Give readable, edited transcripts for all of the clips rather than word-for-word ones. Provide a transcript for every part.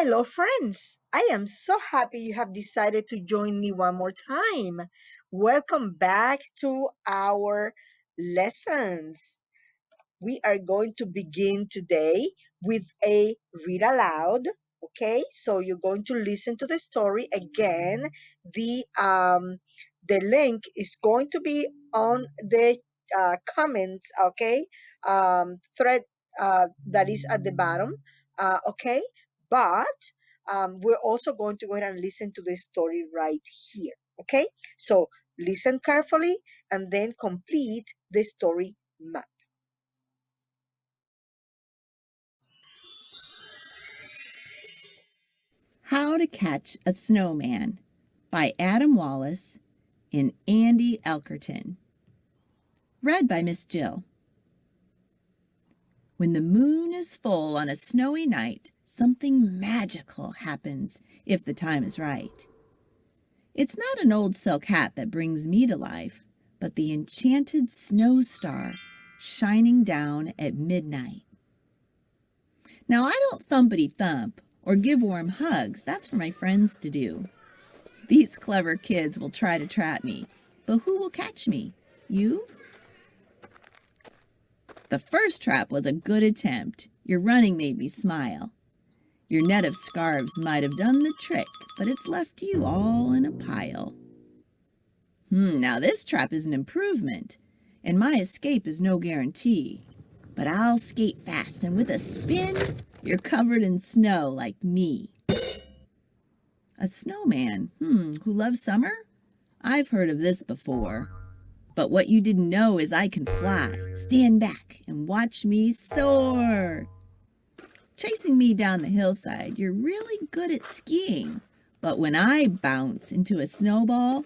Hello, friends. I am so happy you have decided to join me one more time. Welcome back to our lessons. We are going to begin today with a read aloud. Okay, so you're going to listen to the story again. The link is going to be on the comments. Okay, thread that is at the bottom. Okay, but we're also going to go ahead and listen to the story right here. Okay, so listen carefully and then complete the story map. How to Catch a Snowman by Adam Wallace and Andy Elkerton. Read by Miss Jill. When the moon is full on a snowy night, something magical happens if the time is right. It's not an old silk hat that brings me to life, but the enchanted snow star shining down at midnight. Now, I don't thumpity thump or give warm hugs. That's for my friends to do. These clever kids will try to trap me, but who will catch me? You? The first trap was a good attempt. Your running made me smile. Your net of scarves might have done the trick, but it's left you all in a pile. Now this trap is an improvement, and my escape is no guarantee. But I'll skate fast, and with a spin, you're covered in snow like me. A snowman, who loves summer? I've heard of this before. But what you didn't know is I can fly. Stand back and watch me soar. Chasing me down the hillside, you're really good at skiing. But when I bounce into a snowball,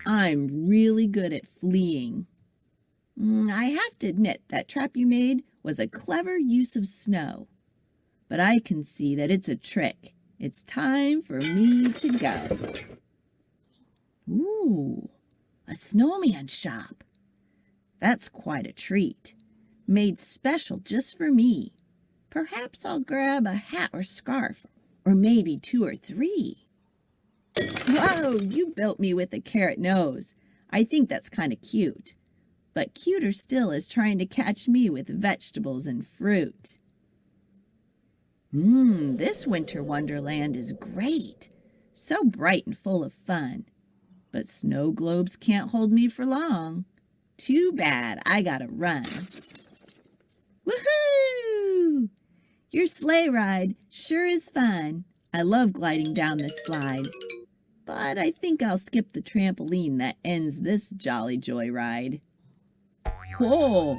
I'm really good at fleeing. I have to admit that trap you made was a clever use of snow. But I can see that it's a trick. It's time for me to go. Ooh, a snowman shop. That's quite a treat. Made special just for me. Perhaps I'll grab a hat or scarf, or maybe 2 or 3. Whoa, you built me with a carrot nose. I think that's kind of cute. But cuter still is trying to catch me with vegetables and fruit. This winter wonderland is great. So bright and full of fun. But snow globes can't hold me for long. Too bad, I gotta run. Woohoo! Your sleigh ride sure is fun. I love gliding down this slide. But I think I'll skip the trampoline that ends this jolly joyride. Whoa!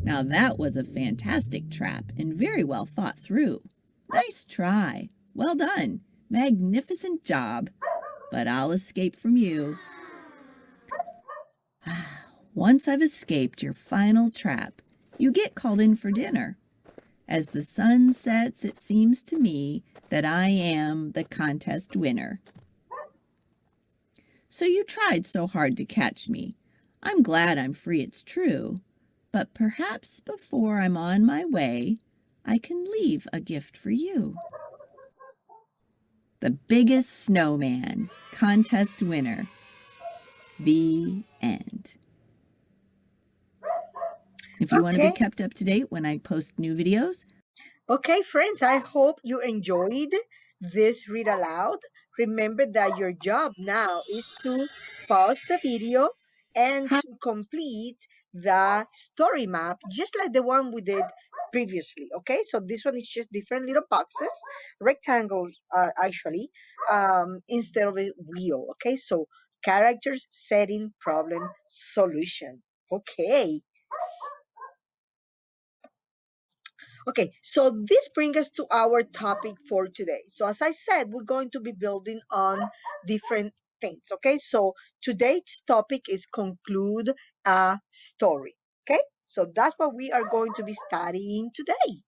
Now that was a fantastic trap and very well thought through. Nice try. Well done. Magnificent job. But I'll escape from you. Once I've escaped your final trap, you get called in for dinner. As the sun sets, it seems to me that I am the contest winner. So you tried so hard to catch me. I'm glad I'm free, it's true. But perhaps before I'm on my way, I can leave a gift for you. The biggest snowman, contest winner. The end. If you want to be kept up to date when I post new videos. Okay, friends, I hope you enjoyed this read aloud. Remember that your job now is to pause the video and to complete the story map, just like the one we did previously. Okay, so this one is just different little boxes, rectangles, actually, instead of a wheel. Okay, so characters, setting, problem, solution. Okay. Okay, so this brings us to our topic for today. So as I said, we're going to be building on different things. Okay, so today's topic is conclude a story. Okay, so that's what we are going to be studying today.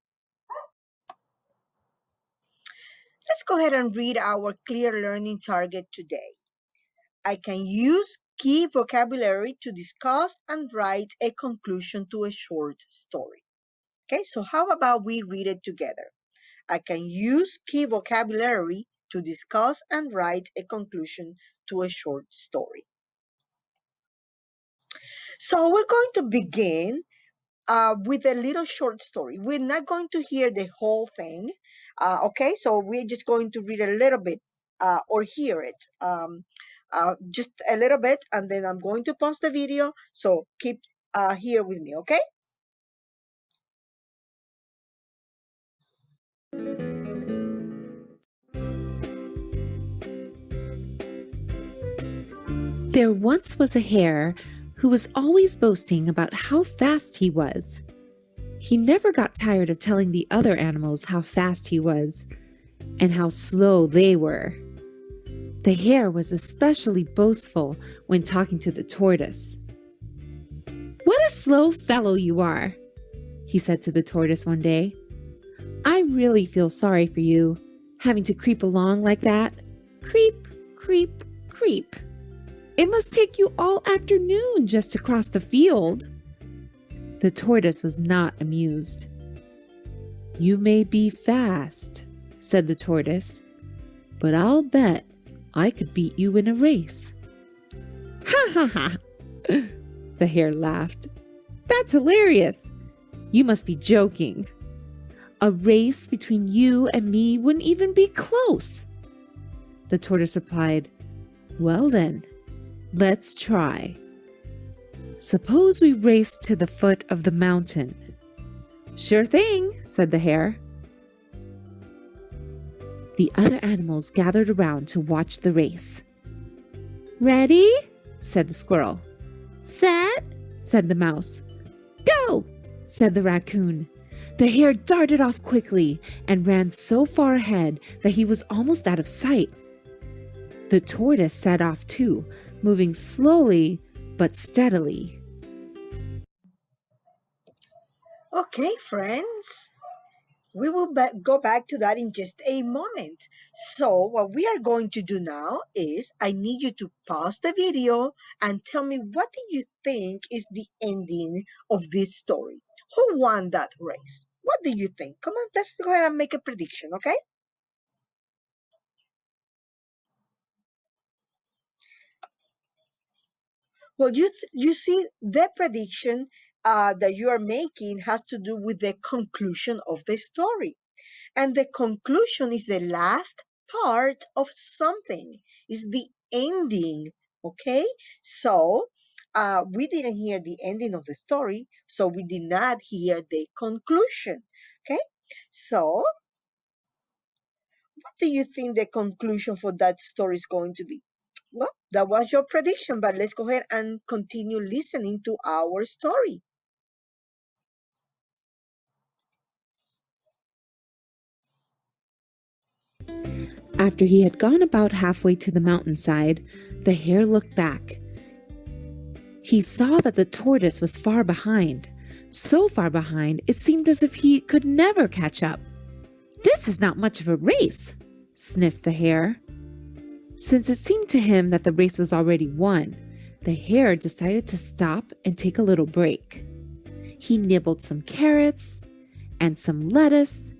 Let's go ahead and read our clear learning target today. I can use key vocabulary to discuss and write a conclusion to a short story. Okay, so how about we read it together? I can use key vocabulary to discuss and write a conclusion to a short story. So we're going to begin with a little short story. We're not going to hear the whole thing, okay? So we're just going to read a little bit or hear it, just a little bit, and then I'm going to pause the video. So keep here with me, okay? There once was a hare who was always boasting about how fast he was. He never got tired of telling the other animals how fast he was and how slow they were. The hare was especially boastful when talking to the tortoise. "What a slow fellow you are," he said to the tortoise one day. "I really feel sorry for you, having to creep along like that. Creep, creep, creep. It must take you all afternoon just to cross the field." The tortoise was not amused. "You may be fast," said the tortoise, "but I'll bet I could beat you in a race." "Ha ha ha!" The hare laughed. "That's hilarious. You must be joking. A race between you and me wouldn't even be close." The tortoise replied, "Well then, let's try. Suppose we race to the foot of the mountain." "Sure thing," said the hare. The other animals gathered around to watch the race. "Ready?" said the squirrel. "Set," said the mouse. "Go," said the raccoon. The hare darted off quickly and ran so far ahead that he was almost out of sight. The tortoise set off too, moving slowly but steadily. Okay, friends. We will go back to that in just a moment. So, what we are going to do now is I need you to pause the video and tell me what do you think is the ending of this story? Who won that race? What do you think? Come on, let's go ahead and make a prediction, okay? Well, you see, the prediction that you are making has to do with the conclusion of the story. And the conclusion is the last part of something, is the ending. Okay? So, we didn't hear the ending of the story, so we did not hear the conclusion. Okay? So, what do you think the conclusion for that story is going to be? Well, that was your prediction, but let's go ahead and continue listening to our story. After he had gone about halfway to the mountainside, the hare looked back. He saw that the tortoise was far behind, so far behind it seemed as if he could never catch up. "This is not much of a race," sniffed the hare. Since it seemed to him that the race was already won, the hare decided to stop and take a little break. He nibbled some carrots and some lettuce.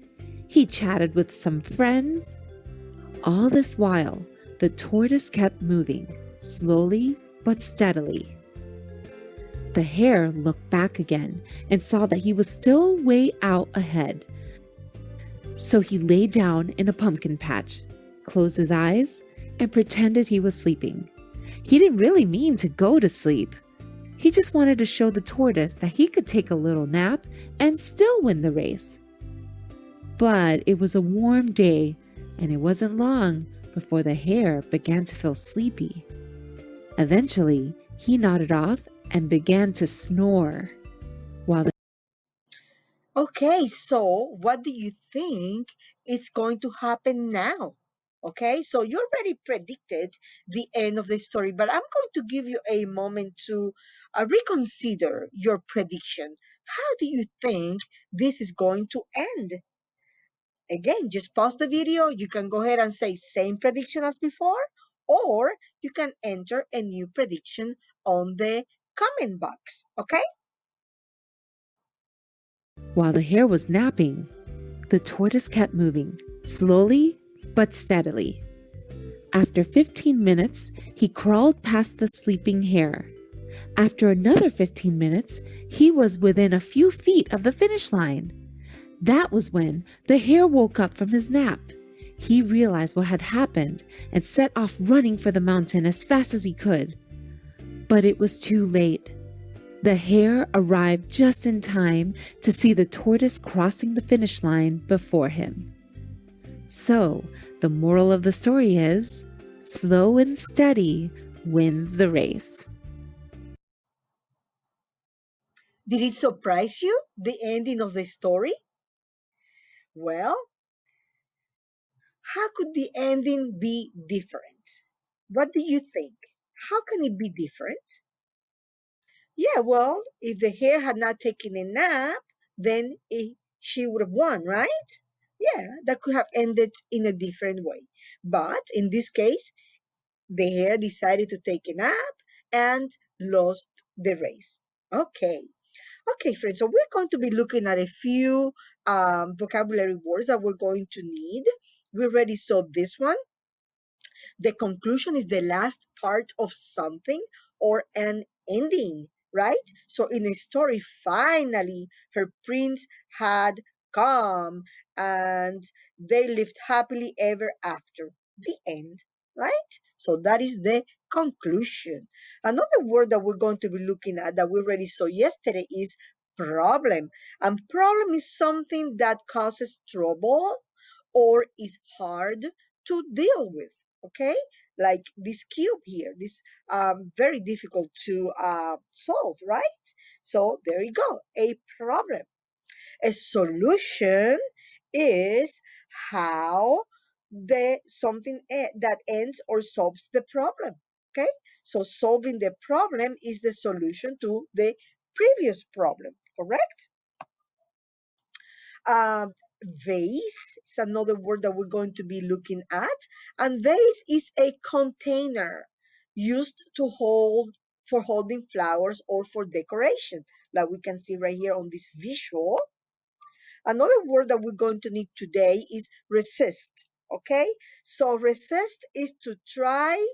He chatted with some friends. All this while, the tortoise kept moving, slowly but steadily. The hare looked back again and saw that he was still way out ahead. So he lay down in a pumpkin patch, closed his eyes, and pretended he was sleeping. He didn't really mean to go to sleep. He just wanted to show the tortoise that he could take a little nap and still win the race. But it was a warm day, and it wasn't long before the hare began to feel sleepy. Eventually, he nodded off and began to snore, while the Okay, so what do you think is going to happen now? Okay, so you already predicted the end of the story, but I'm going to give you a moment to reconsider your prediction. How do you think this is going to end? Again, just pause the video. You can go ahead and say same prediction as before, or you can enter a new prediction on the comment box. Okay? While the hare was napping, the tortoise kept moving, slowly but steadily. After 15 minutes, he crawled past the sleeping hare. After another 15 minutes, he was within a few feet of the finish line. That was when the hare woke up from his nap. He realized what had happened and set off running for the mountain as fast as he could. But it was too late. The hare arrived just in time to see the tortoise crossing the finish line before him. So, the moral of the story is slow and steady wins the race. Did it surprise you, the ending of the story? Well, how could the ending be different? What do you think? How can it be different? Yeah, well, if the hare had not taken a nap, then she would have won, right? Yeah, that could have ended in a different way. But in this case, the hare decided to take a nap and lost the race. Okay. Okay, friends, so we're going to be looking at a few vocabulary words that we're going to need. We already saw this one. The conclusion is the last part of something or an ending, right? So in a story, finally, her prince had come and they lived happily ever after. The end, right? So that is the conclusion. Another word that we're going to be looking at that we already saw yesterday is problem. And problem is something that causes trouble or is hard to deal with. Okay, like this cube here, this very difficult to solve, right? So there you go, a problem. A solution is how the something that ends or solves the problem. Okay, so solving the problem is the solution to the previous problem, correct? Um, Vase is another word that we're going to be looking at. And vase is a container used to hold for holding flowers or for decoration, like we can see right here on this visual. Another word that we're going to need today is resist. Okay, so resist is to try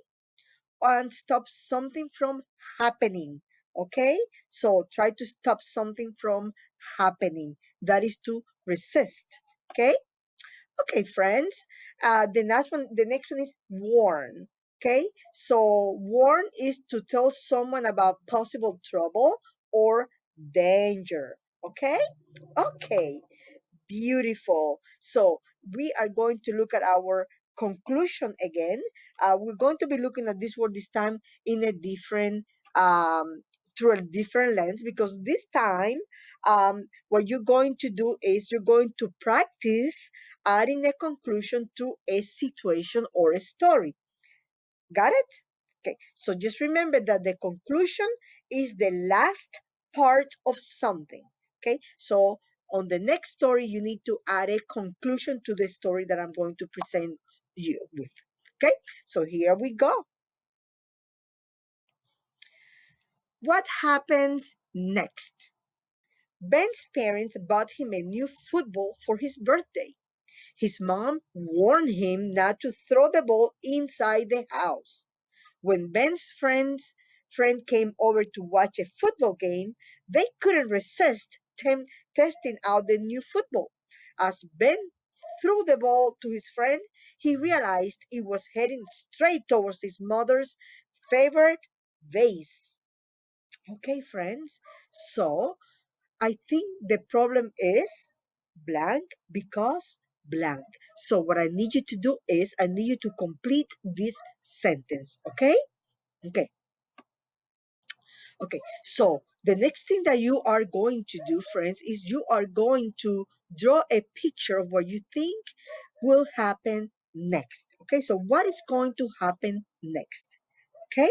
and stop something from happening. Okay, so try to stop something from happening. That is to resist. Okay, okay, friends. The next one is warn. Okay, so warn is to tell someone about possible trouble or danger. Okay, okay. Beautiful. So we are going to look at our conclusion again. We're going to be looking at this word this time in a different through a different lens, because this time what you're going to do is you're going to practice adding a conclusion to a situation or a story. Got it? Okay, so just remember that the conclusion is the last part of something. Okay, so on the next story, you need to add a conclusion to the story that I'm going to present you with. Okay, so here we go. What happens next? Ben's parents bought him a new football for his birthday. His mom warned him not to throw the ball inside the house. When friend came over to watch a football game, they couldn't resist testing out the new football. As Ben threw the ball to his friend, he realized it was heading straight towards his mother's favorite vase. Okay, friends. So I think the problem is blank because blank. So what I need you to do is I need you to complete this sentence. Okay? Okay. Okay, so the next thing that you are going to do, friends, is you are going to draw a picture of what you think will happen next. Okay, so what is going to happen next? Okay,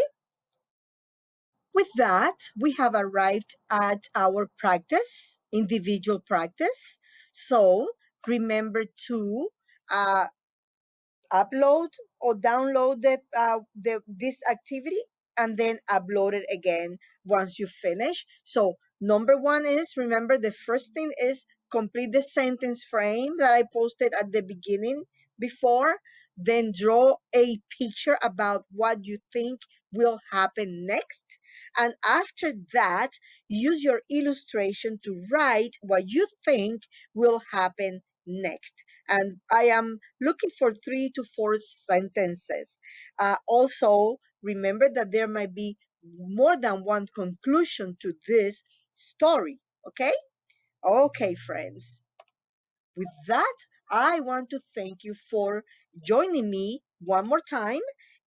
with that, we have arrived at our practice, individual practice. So remember to uh, upload or download this activity and then upload it again once you finish. So number one is, remember, the first thing is complete the sentence frame that I posted at the beginning before. Then draw a picture about what you think will happen next. And after that, use your illustration to write what you think will happen next. And I am looking for 3 to 4 sentences. Also, remember that there might be more than one conclusion to this story. Okay? Okay, friends. With that, I want to thank you for joining me one more time,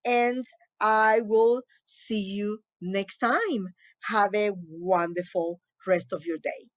and I will see you next time. Have a wonderful rest of your day.